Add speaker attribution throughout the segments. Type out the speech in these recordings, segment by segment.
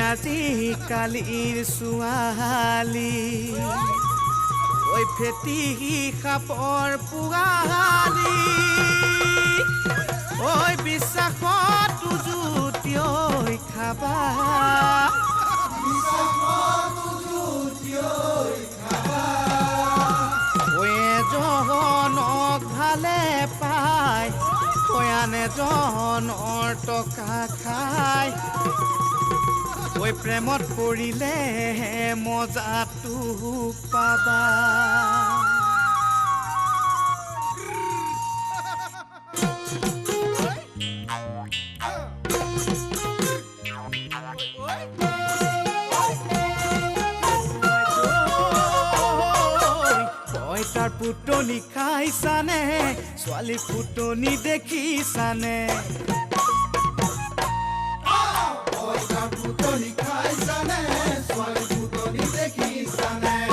Speaker 1: আজি কালিৰ ছোৱালী ঐ ফেটি সাপৰ পুৱালী ঐ বিশ্বাসত উজুতি ঐ খাবা জনক ভালে পায় কয়ানে জনৰ টকা খায় ঐ প্ৰেমত পৰিলে মজাটো পাবা তাৰ পুতনি খাইছানে ছোৱালী পুতনি দেখিছানে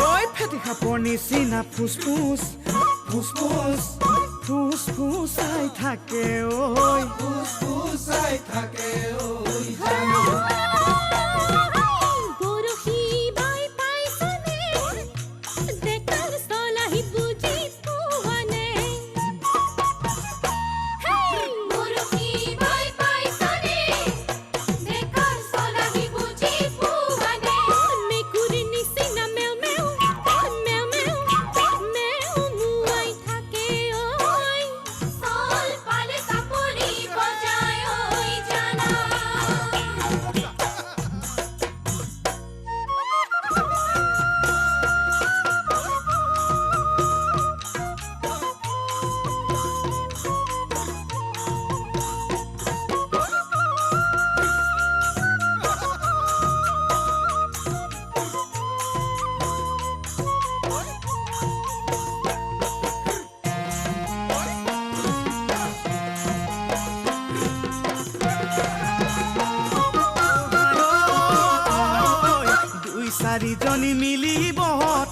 Speaker 1: ঐ ফেটি সাপৰ নিচিনা ফুচফুচ ফুচফুচ ফুচফুচাই থাকে ঐ ফুচফুচাই থাকে ঐ চাৰিজনী মিলিব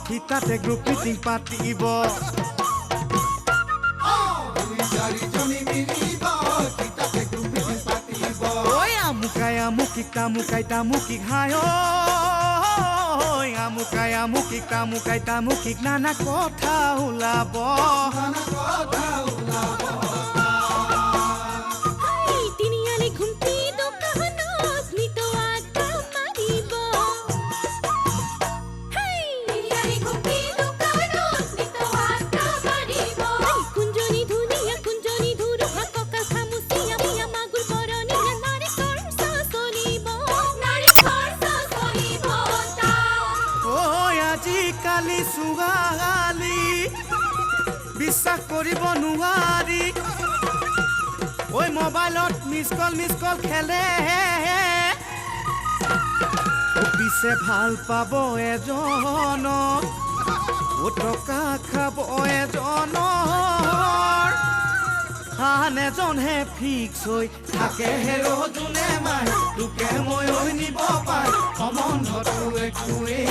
Speaker 1: ঠিকাতে গ্ৰুপ মিটিং পাতিব ঐ আমুকাই আমুকিক তামুকাই তামুকিক হায় আমুকাই আমুকিক তামুকাই তামুকিক নানা কথা ওলাব কালি ছোৱালী বিশ্বাস কৰিব নোৱাৰি ঐ মোবাইলত মিছ কল খেলে পিছে ভাল পাব এজনক টকা খাব এজনৰ আন এজনহে ফিক্স হৈ থাকে হেৰো যোনে মাৰ তোকে মই নিব পাৰ সম্বন্ধটো একোৱেই